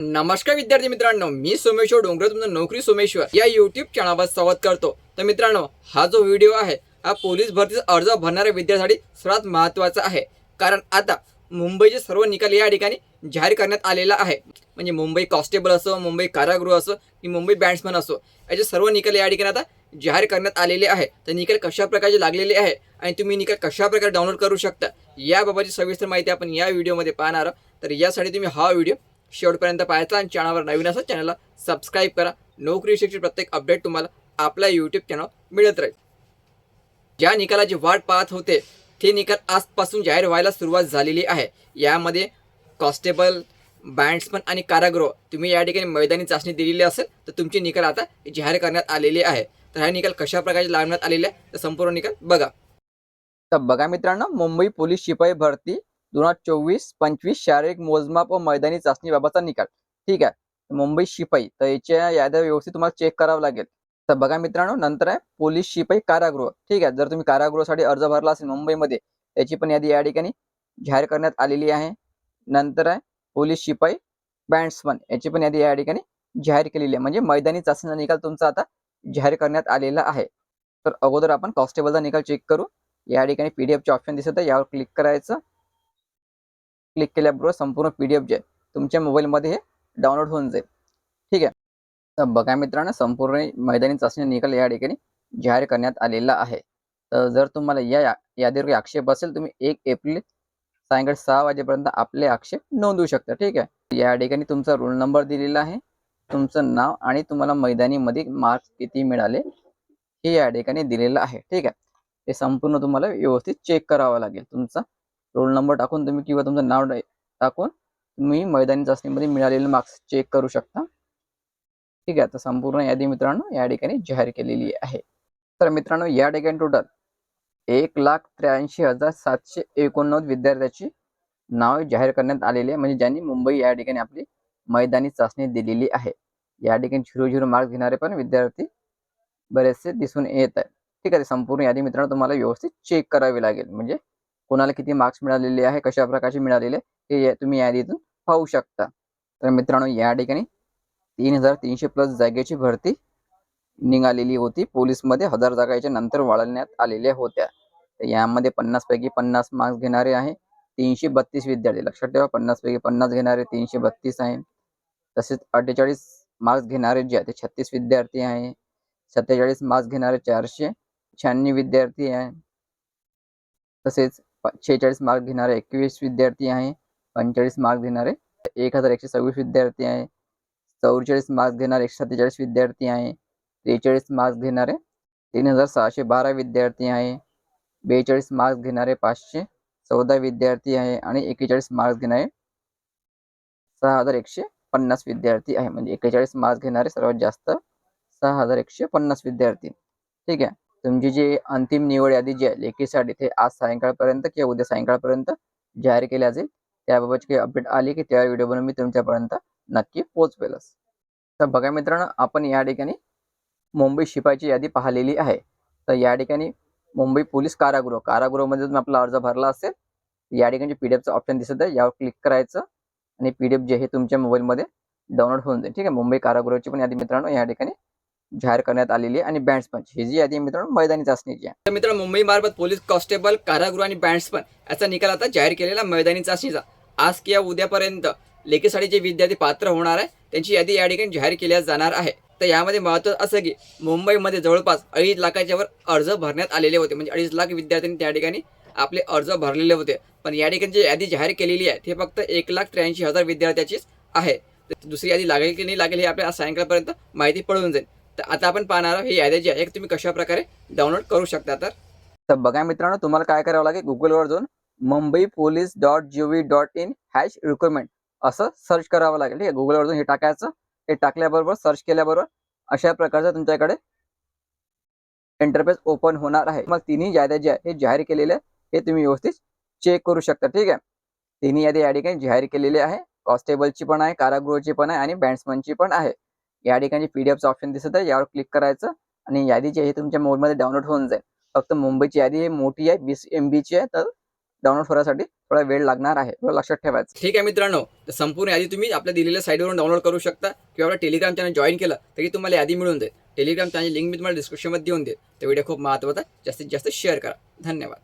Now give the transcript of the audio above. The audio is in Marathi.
नमस्कार विद्यार्थी मित्रांनो, मी सोमेश्वर डोंगरे तुमचं नोकरी सोमेश्वर या यूट्यूब चॅनलवर स्वागत करतो। तर मित्रांनो, हा जो व्हिडिओ आहे हा पोलीस भरतीचा अर्ज भरणाऱ्या विद्यार्थ्यांसाठी सर्वात महत्त्वाचा आहे। कारण आता मुंबईचे सर्व निकाल या ठिकाणी जाहीर करण्यात आलेला आहे। म्हणजे मुंबई कॉन्स्टेबल असो, मुंबई कारागृह असो की मुंबई बँड्समन असो, याचे सर्व निकाल या ठिकाणी आता जाहीर करण्यात आलेले आहे। तर निकाल कशा प्रकारचे लागलेले आहे आणि तुम्ही निकाल कशा प्रकारे डाउनलोड करू शकता याबाबतची सविस्तर माहिती आपण या व्हिडिओमध्ये पाहणार आहोत। तर यासाठी तुम्ही हा व्हिडिओ शेवटपर्यंत पाहायचा आणि चॅनलवर नवीन असेल चॅनलला सबस्क्राईब करा। नोकरी विषयीची प्रत्येक अपडेट तुम्हाला आपल्या यूट्यूब चॅनल मिळत राहील। ज्या निकालाची वाट पाहत होते ते निकाल आजपासून जाहीर व्हायला सुरुवात झालेली आहे। यामध्ये कॉन्स्टेबल, बँड्समन आणि कारागृह तुम्ही या ठिकाणी मैदानी चाचणी दिलेली असेल तर तुमचे निकाल आता जाहीर करण्यात आलेले आहे। तर हा निकाल कशा प्रकारे लावण्यात आलेले आहे तर संपूर्ण निकाल बघा। तर बघा मित्रांनो, मुंबई पोलीस शिपाई भरती 2024-25 शारीरिक मोजमाप व मैदानी चाचणीबाबतचा निकाल। ठीक आहे, मुंबई शिपाई तर याच्या याद्या व्यवस्थित तुम्हाला चेक करावं लागेल। तर बघा मित्रांनो, नंतर आहे पोलीस शिपाई कारागृह। ठीक आहे, जर तुम्ही कारागृहासाठी अर्ज भरला असेल मुंबईमध्ये याची पण यादी या ठिकाणी जाहीर करण्यात आलेली आहे। नंतर आहे पोलीस शिपाई बँड्समन, याची पण यादी या ठिकाणी जाहीर केलेली आहे। म्हणजे मैदानी चाचणीचा निकाल तुमचा आता जाहीर करण्यात आलेला आहे। तर अगोदर आपण कॉन्स्टेबलचा निकाल चेक करू। या ठिकाणी पीडीएफचे ऑप्शन दिसत आहे, यावर क्लिक करायचं। क्लिक केल्याबरोबर संपूर्ण पीडीएफ जे तुमच्या मोबाईलमध्ये हे डाउनलोड होऊन जाईल। ठीक आहे, तर बघा मित्रांनो, संपूर्ण मैदानी चाचणी निकाल या ठिकाणी जाहीर करण्यात आलेला आहे। तर जर तुम्हाला या यादीवर आक्षेप असेल, तुम्ही 1 एप्रिल सायंकाळी 6 वाजेपर्यंत आपले आक्षेप नोंदवू शकता। ठीक आहे, या ठिकाणी तुमचा रोल नंबर दिलेला आहे, तुमचं नाव आणि तुम्हाला मैदानीमध्ये मार्क्स किती मिळाले हे या ठिकाणी दिलेलं आहे। ठीक आहे, हे संपूर्ण तुम्हाला व्यवस्थित चेक करावं लागेल। तुमचा रोल नंबर टाकून तुम्ही किंवा तुमचं नाव टाकून तुम्ही मैदानी चाचणीमध्ये मिळालेले मार्क्स चेक करू शकता। ठीक आहे, तर संपूर्ण यादी मित्रांनो या ठिकाणी जाहीर केलेली आहे। तर मित्रांनो, या ठिकाणी टोटल 1,83,789 विद्यार्थ्यांची नाव जाहीर करण्यात आलेली आहे। म्हणजे ज्यांनी मुंबई या ठिकाणी आपली मैदानी चाचणी दिलेली आहे। या ठिकाणी 0-0 मार्क्स घेणारे पण विद्यार्थी बरेचसे दिसून येत आहेत। ठीक आहे, संपूर्ण यादी मित्रांनो तुम्हाला व्यवस्थित चेक करावी लागेल। म्हणजे कोणाला किती मार्क्स मिळालेले आहे, कशा प्रकारचे मिळालेले हे तुम्ही यादीतून पाहू शकता। तर मित्रांनो, या ठिकाणी 3,300 प्लस जागेची भरती निघालेली होती। पोलीसमध्ये 1000 जागा याच्या नंतर वाढवण्यात आलेल्या होत्या। तर यामध्ये 50 पैकी 50 मार्क्स घेणारे आहे 332 विद्यार्थी। लक्षात ठेवा, 50 पैकी 50 घेणारे 332 आहे। तसेच 48 मार्क्स घेणारे जे आहे ते 36 विद्यार्थी आहे। 47 मार्क्स घेणारे 496 विद्यार्थी आहे। तसेच 46 मार्क्स घेणारे 21 विद्यार्थी आहे। 45 मार्क्स घेणारे 1126 विद्यार्थी आहे। 44 मार्क्स घेणारे 147 विद्यार्थी आहे। 43 मार्क्स घेणारे 3612 विद्यार्थी आहे। 42 मार्क्स घेणारे 514 विद्यार्थी आहे आणि 41 मार्क्स घेणारे 6150 विद्यार्थी आहे। म्हणजे 41 मार्क्स घेणारे सर्वात जास्त 6150 विद्यार्थी। ठीक आहे, तुमची जी अंतिम निवड यादी जी आहे लेखीसाठी ते आज सायंकाळपर्यंत किंवा उद्या सायंकाळपर्यंत जाहीर केल्या जाईल। त्याबाबतची काही अपडेट आली की त्या व्हिडिओ बनवून मी तुमच्यापर्यंत नक्की पोहोचवेलच। तर बघा मित्रांनो, आपण या ठिकाणी मुंबई शिपाईची यादी पाहिलेली आहे। तर या ठिकाणी मुंबई पोलीस कारागृहामध्ये तुम्ही आपला अर्ज भरला असेल, या ठिकाणी पीडीएफचं ऑप्शन दिसत आहे, यावर क्लिक करायचं आणि पीडीएफ जे आहे तुमच्या मोबाईलमध्ये डाउनलोड होऊन जाईल। ठीक आहे, मुंबई कारागृहाची पण यादी मित्रांनो या ठिकाणी जाहीर करण्यात आलेली आहे। आणि बँड्समनची ही जी यादी मित्रांनो मैदानी चाचणीची आहे। तर मित्रांनो, मुंबई मार्फत पोलीस कॉन्स्टेबल, कारागृह आणि बँड्समन याचा निकाल आता जाहीर केलेला मैदानी चाचणीचा आज किंवा उद्यापर्यंत लेखीसाठी जे विद्यार्थी पात्र होणार आहे त्यांची यादी या ठिकाणी जाहीर केली जाणार आहे। तर यामध्ये महत्त्वाचं असं की मुंबईमध्ये जवळपास 2.5 लाखाच्या वर अर्ज भरण्यात आलेले होते। म्हणजे 2.5 लाख विद्यार्थ्यांनी त्या ठिकाणी आपले अर्ज भरलेले होते। पण या ठिकाणी जी यादी जाहीर केलेली आहे ते फक्त 1,83,000 विद्यार्थ्यांचीच आहे। दुसरी यादी लागेल की नाही लागेल हे आपल्याला सायंकाळपर्यंत माहिती पडून जाईल। तर आता आपण पाहणार आहोत ही यादी जी आहे तुम्ही कशा प्रकारे डाउनलोड करू शकता। तर बघा मित्रांनो, तुम्हाला काय करावं लागेल, गुगलवर जाऊन mumbai.police.gov.in /recruitment असं सर्च करावं लागेल। ठीक आहे, गुगलवर जाऊन हे टाकायचं। हे टाकल्याबरोबर सर्च केल्याबरोबर अशा प्रकारचं तुमच्याकडे इंटरफेस ओपन होणार आहे। मग तिन्ही याद्या ज्या हे जाहीर केलेले हे तुम्ही व्यवस्थित चेक करू शकता। ठीक आहे, तिन्ही यादी या ठिकाणी जाहीर केलेली आहे। कॉन्स्टेबलची पण आहे, कारागृहाची पण आहे आणि बँड्समनची पण आहे। या ठिकाणी पीडीएफचं ऑप्शन दिसत आहे, यावर क्लिक करायचं आणि यादी जी आहे तुमच्या मोबाईलमध्ये डाउनलोड होऊन जाईल। फक्त मुंबईची यादी ही मोठी आहे, 20 MB ची आहे, तर डाउनलोड होण्यासाठी थोडा वेळ लागणार आहे, थोडं लक्षात ठेवायचं. ठीक आहे मित्रांनो, तर संपूर्ण यादी तुम्ही आपल्या दिलेल्या साईटवरून डाउनलोड करू शकता किंवा आपल्या टेलिग्राम चॅनल जॉईन केलं तरी तुम्हाला यादी मिळून जाईल. टेलिग्राम चॅनल लिंक मी तुम्हाला डिस्क्रिप्शनमध्ये देऊन देईल. तर व्हिडिओ खूप महत्त्वाचा, जास्तीत जास्त शेअर करा. धन्यवाद.